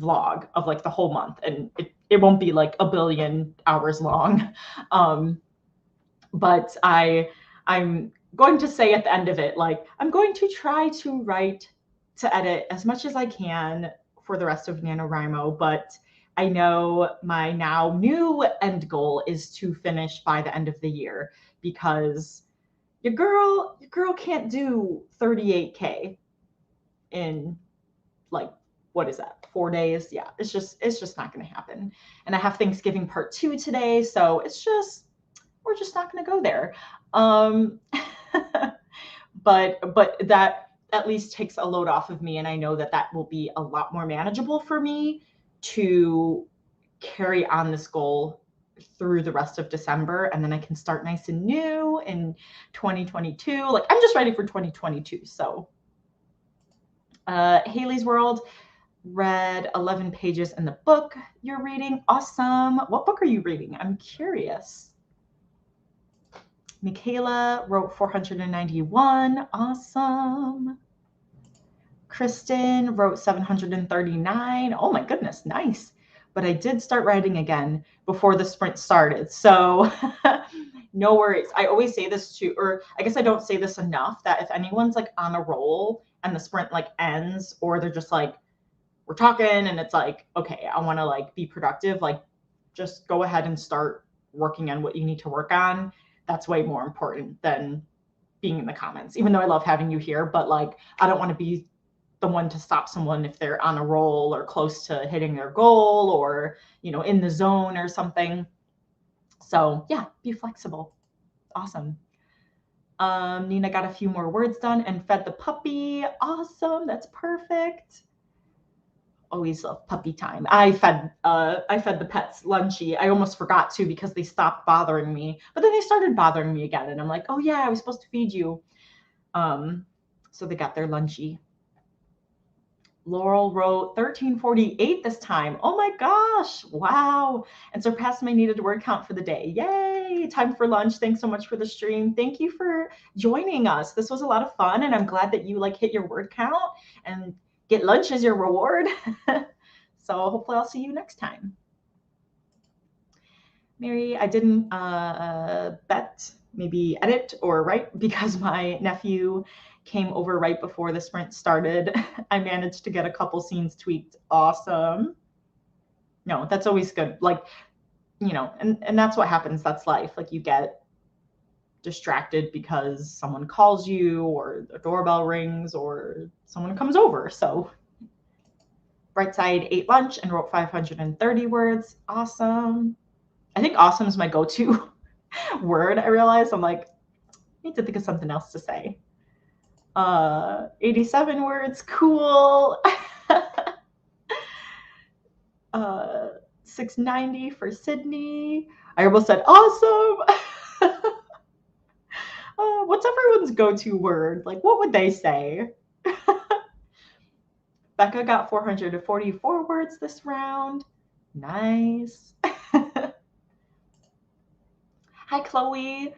vlog of like the whole month. And it won't be like a billion hours long. But I'm going to say at the end of it, like, I'm going to try to edit as much as I can for the rest of NaNoWriMo, but I know my now new end goal is to finish by the end of the year, because your girl can't do 38K in like, what is that, 4 days? Yeah, it's just not going to happen. And I have Thanksgiving part 2 today, so we're just not going to go there. But that at least takes a load off of me, and I know that will be a lot more manageable for me to carry on this goal through the rest of December, and then I can start nice and new in 2022. Like, I'm just ready for 2022. So Haley's World read 11 pages in the book you're reading. Awesome. What book are you reading? I'm curious. Michaela wrote 491. Awesome. Kristen wrote 739. Oh my goodness, nice. But I did start writing again before the sprint started. So no worries. I always say this too, or I guess I don't say this enough, that if anyone's like on a roll and the sprint like ends, or they're just like, we're talking and it's like, okay, I want to like be productive, like just go ahead and start working on what you need to work on. That's way more important than being in the comments, even though I love having you here, but like, I don't want to be the one to stop someone if they're on a roll or close to hitting their goal, or, you know, in the zone or something. So yeah, be flexible. Awesome. Nina got a few more words done and fed the puppy. Awesome. That's perfect. Always love puppy time. I fed the pets lunchy. I almost forgot to, because they stopped bothering me, but then they started bothering me again, and I'm like, oh yeah, I was supposed to feed you. So they got their lunchy. Laurel wrote 1348 this time. Oh my gosh, wow. And surpassed my needed word count for the day. Yay, time for lunch. Thanks so much for the stream. Thank you for joining us. This was a lot of fun, and I'm glad that you like hit your word count and get lunch as your reward. So hopefully I'll see you next time. Mary, I didn't bet, maybe edit or write, because my nephew came over right before the sprint started. I managed to get a couple scenes tweaked. Awesome. No, that's always good. Like, you know, and that's what happens. That's life. Like, you get distracted because someone calls you, or the doorbell rings, or someone comes over. So Brightside ate lunch and wrote 530 words. Awesome. I think awesome is my go-to word. I realized I'm like, I need to think of something else to say. 87 words, cool. 690 for Sydney. I almost said awesome. What's everyone's go-to word? Like, what would they say? Becca got 444 words this round. Nice. Hi, Chloe.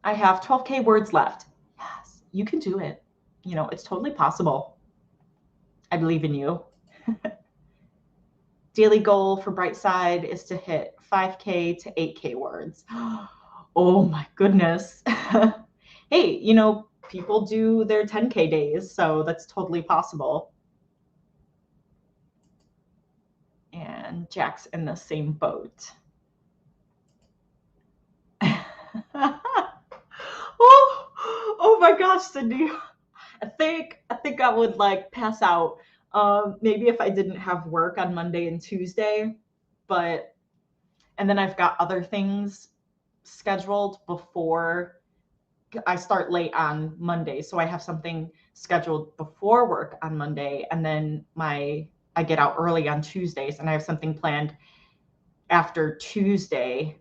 I have 12K words left. Yes, you can do it. You know, it's totally possible. I believe in you. Daily goal for Brightside is to hit 5K to 8K words. Oh my goodness. Hey, you know, people do their 10K days, so that's totally possible. And Jack's in the same boat. Oh my gosh, Cindy. I think I would like pass out. Maybe if I didn't have work on Monday and Tuesday, and then I've got other things scheduled before I start late on Monday. So I have something scheduled before work on Monday, and then I get out early on Tuesdays, and I have something planned after Tuesday.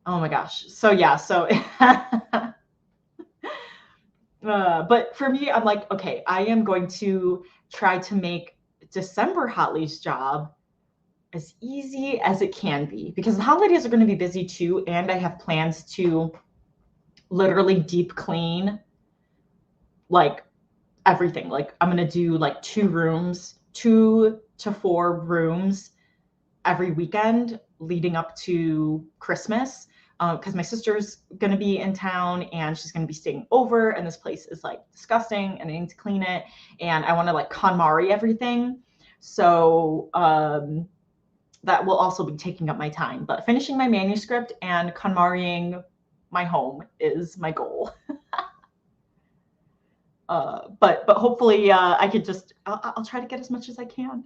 Oh my gosh. So yeah, so but for me, I'm like, okay, I am going to try to make December Hotly's job as easy as it can be, because the holidays are going to be busy too, and I have plans to literally deep clean like everything. Like I'm going to do like 2 to 4 rooms every weekend leading up to Christmas, because my sister's going to be in town and she's going to be staying over, and this place is like disgusting and I need to clean it, and I want to like KonMari everything. So that will also be taking up my time, but finishing my manuscript and KonMariing my home is my goal. But hopefully I could just, I'll try to get as much as I can.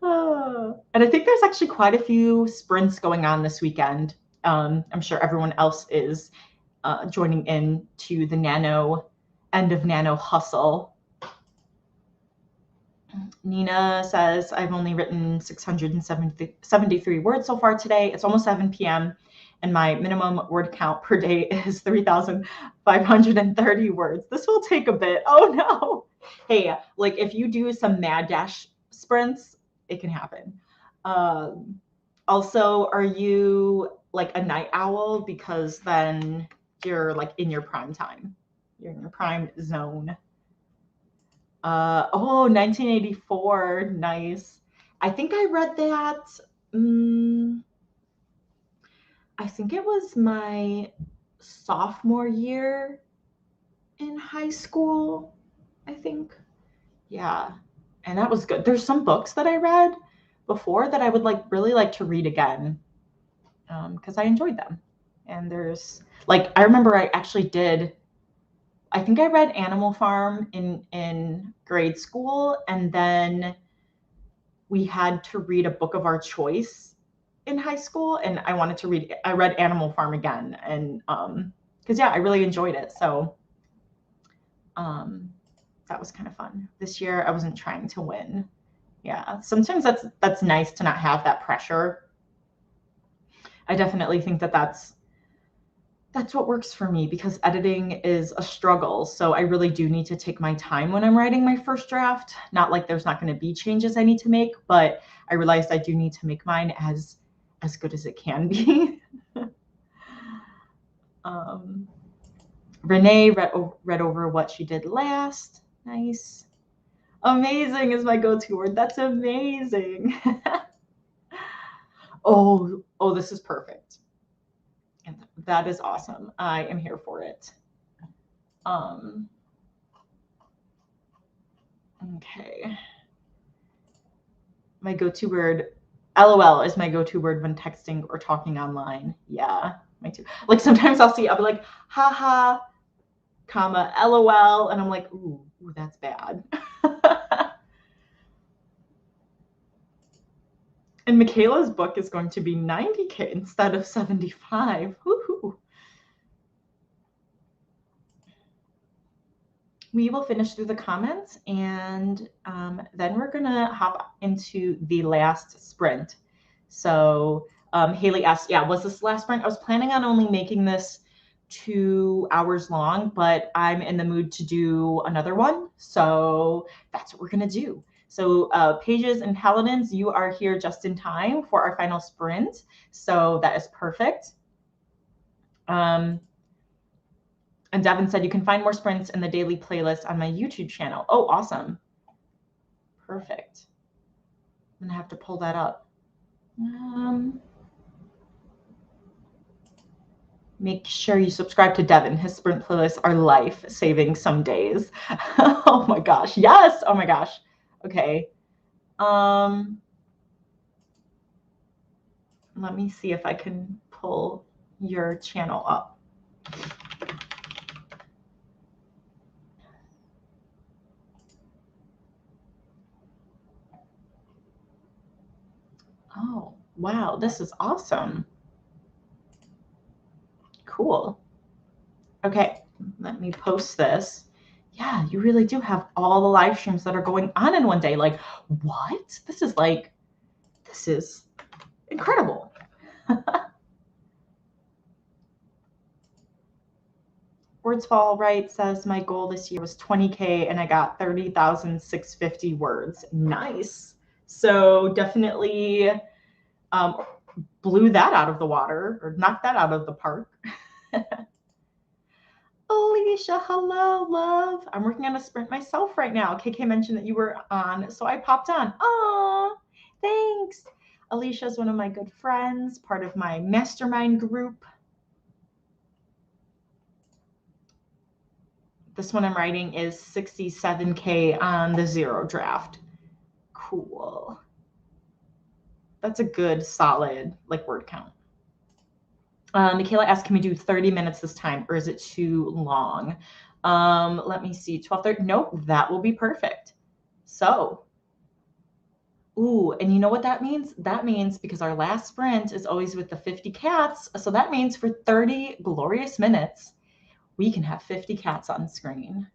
And I think there's actually quite a few sprints going on this weekend. I'm sure everyone else is joining in to the end of Nano hustle. Nina says, I've only written 673 words so far today. It's almost 7 p.m. and my minimum word count per day is 3,530 words. This will take a bit. Oh no. Hey, like if you do some mad dash sprints, it can happen. Also, are you like a night owl? Because then you're like in your prime time. You're in your prime zone. 1984. Nice. I think I read that. I think it was my sophomore year in high school, I think. Yeah. And that was good. There's some books that I read before that I would really like to read again, because I enjoyed them. And there's like, I remember I think I read Animal Farm in grade school, and then we had to read a book of our choice in high school, and I read Animal Farm again, and because I really enjoyed it. So that was kind of fun. This year I wasn't trying to win. Yeah, sometimes that's nice to not have that pressure. I definitely think that's what works for me, because editing is a struggle. So I really do need to take my time when I'm writing my first draft. Not like there's not going to be changes I need to make, but I realized I do need to make mine as good as it can be. Renee read over what she did last. Nice. Amazing is my go-to word. That's amazing. Oh, this is perfect. That is awesome. I am here for it. Okay. My go-to word, LOL, is my go-to word when texting or talking online. Yeah, me too. Like sometimes I'll be like, haha, comma, LOL, and I'm like, ooh, that's bad. And Michaela's book is going to be 90K instead of 75. Woohoo. We will finish through the comments, and then we're going to hop into the last sprint. So Haley asked, was this last sprint? I was planning on only making this 2 hours long, but I'm in the mood to do another one. So that's what we're going to do. So Pages and Paladins, you are here just in time for our final sprint. So that is perfect. And Devin said you can find more sprints in the daily playlist on my YouTube channel. Oh, awesome. Perfect. I'm going to have to pull that up. Make sure you subscribe to Devin. His sprint playlists are life-saving some days. Oh my gosh. Yes. Oh my gosh. Okay. Let me see if I can pull your channel up. Oh, wow. This is awesome. Cool. Okay, let me post this. Yeah, you really do have all the live streams that are going on in one day. Like, what? This is incredible. Words Fall Right says my goal this year was 20K and I got 30,650 words. Nice. So definitely blew that out of the water or knocked that out of the park. Alicia, hello, love. I'm working on a sprint myself right now. KK mentioned that you were on, so I popped on. Aw, thanks. Alicia is one of my good friends, part of my mastermind group. This one I'm writing is 67K on the zero draft. Cool. That's a good, solid, like, word count. Michaela asked, can we do 30 minutes this time, or is it too long? Let me see, 12:30. Nope, that will be perfect. So, ooh, and you know what that means? That means because our last sprint is always with the 50 cats. So that means for 30 glorious minutes, we can have 50 cats on screen.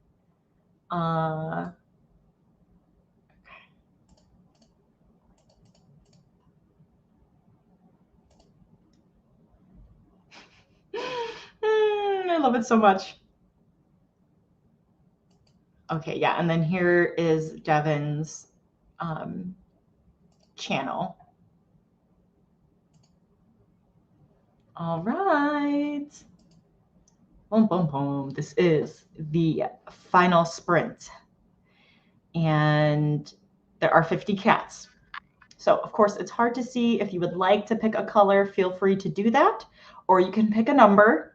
I love it so much. Okay, yeah, and then here is Devin's channel. All right. Boom, boom, boom. This is the final sprint. And there are 50 cats. So, of course, it's hard to see. If you would like to pick a color, feel free to do that. Or you can pick a number.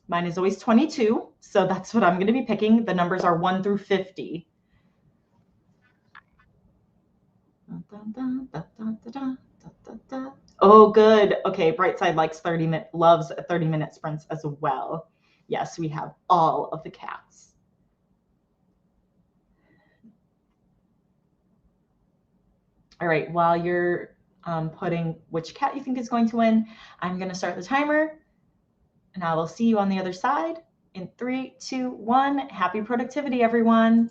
Mine is always 22. So that's what I'm going to be picking. The numbers are 1 through 50. Oh, good. Okay, Brightside likes 30-minute, loves 30-minute sprints as well. Yes, we have all of the cats. All right, while you're putting which cat you think is going to win, I'm going to start the timer, and I will see you on the other side in 3, 2, 1. Happy productivity, everyone.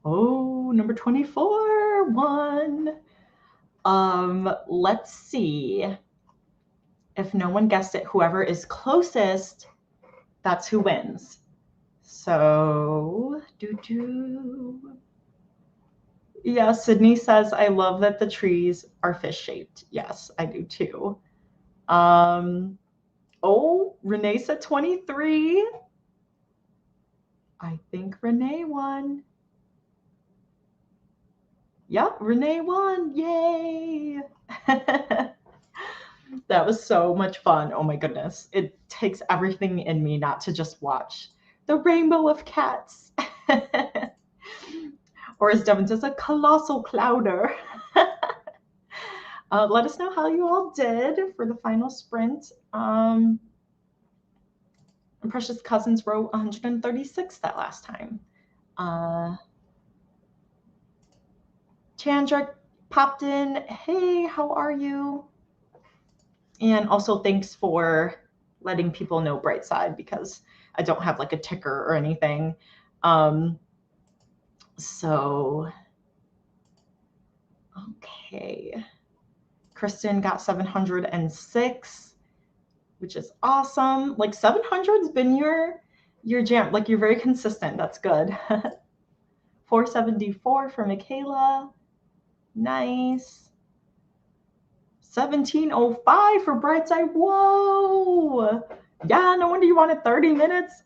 Oh, number 24 won. Let's see. If no one guessed it, whoever is closest, that's who wins. So, yeah, Sydney says, I love that the trees are fish-shaped. Yes, I do too. Oh, Renee said 23. I think Renee won. Yep, Renee won. Yay. That was so much fun. Oh my goodness. It takes everything in me not to just watch the rainbow of cats. Or as Devin says, a colossal clouder. Let us know how you all did for the final sprint. Precious Cousins wrote 136 that last time. Chandra popped in. Hey, how are you? And also thanks for letting people know Brightside, because I don't have like a ticker or anything. So, okay. Kristen got 706, which is awesome. Like 700's been your jam. Like you're very consistent. That's good. 474 for Michaela. Nice. 1705 for Brightside. Whoa. Yeah, no wonder you wanted 30 minutes.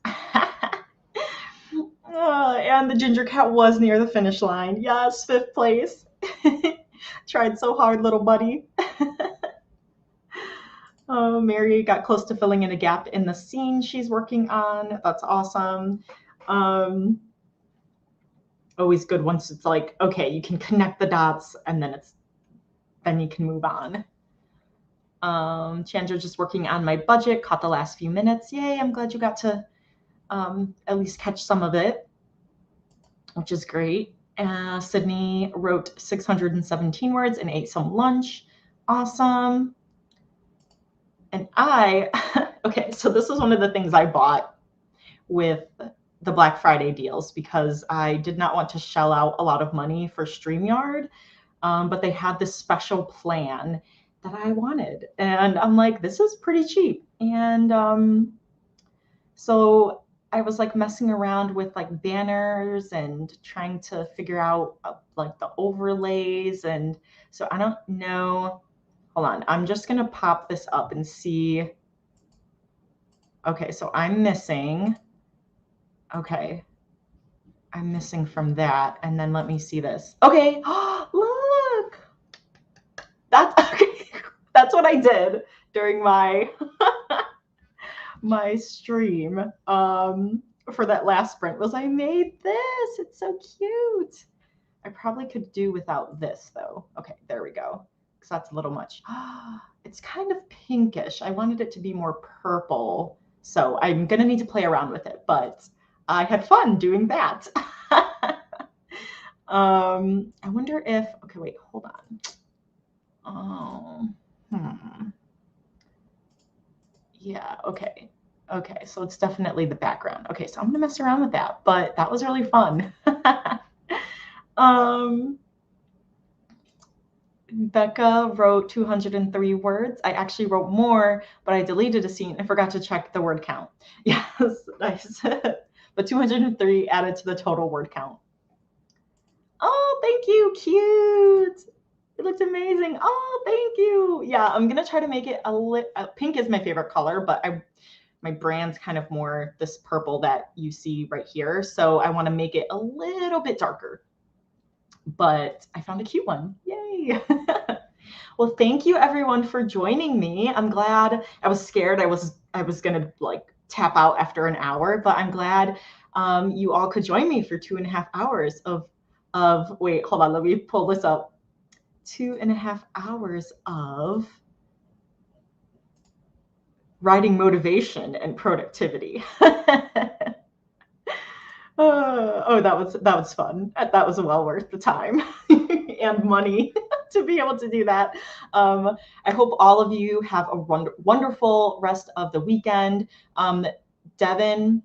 And the Ginger Cat was near the finish line. Yes, 5th place. Tried so hard, little buddy. Oh, Mary got close to filling in a gap in the scene she's working on. That's awesome. Always good once it's like, okay, you can connect the dots and then you can move on. Chandra just working on my budget, caught the last few minutes. Yay, I'm glad you got to at least catch some of it, which is great. Sydney wrote 617 words and ate some lunch. Awesome. And okay, so this is one of the things I bought with the Black Friday deals, because I did not want to shell out a lot of money for StreamYard, but they had this special plan that I wanted. And I'm like, this is pretty cheap. And so I was like messing around with like banners and trying to figure out like the overlays. And so I don't know. Hold on. I'm just going to pop this up and see. Okay, so I'm missing. Okay. I'm missing from that. And then let me see this. Okay. Look. That's what I did during my my stream for that last sprint, was I made this. It's so cute. I probably could do without this though. Okay, there we go. Because that's a little much. It's kind of pinkish. I wanted it to be more purple. So I'm going to need to play around with it, but I had fun doing that. I wonder if, okay, wait, hold on. Yeah, okay. Okay, so it's definitely the background. Okay, so I'm gonna mess around with that, but that was really fun. Becca wrote 203 words. I actually wrote more, but I deleted a scene and forgot to check the word count. Yes, nice. But 203 added to the total word count. Oh, thank you, cute. It looked amazing. Oh, thank you. Yeah, I'm gonna try to make it pink is my favorite color, but my brand's kind of more this purple that you see right here. So I want to make it a little bit darker, but I found a cute one. Yay. Well, thank you everyone for joining me. I'm glad. I was scared I was going to like tap out after an hour, but I'm glad you all could join me for 2.5 hours of, wait, hold on. Let me pull this up. 2.5 hours of writing motivation and productivity. Oh, that was fun. That was well worth the time and money to be able to do that. I hope all of you have a wonderful rest of the weekend. Devin,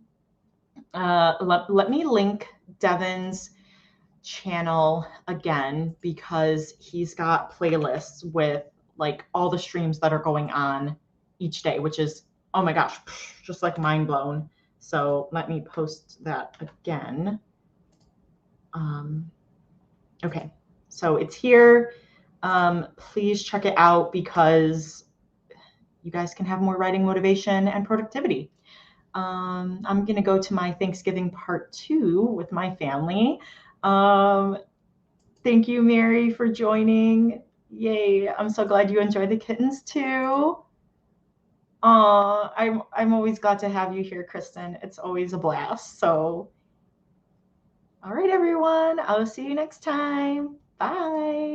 let me link Devin's channel again because he's got playlists with like all the streams that are going on each day, which is, oh my gosh, just like mind blown. So let me post that again. Okay, so it's here. Please check it out because you guys can have more writing motivation and productivity. I'm going to go to my Thanksgiving part 2 with my family. Thank you, Mary, for joining. Yay, I'm so glad you enjoy the kittens too. I'm always glad to have you here, Kristen. It's always a blast. So, all right, everyone, I'll see you next time. Bye.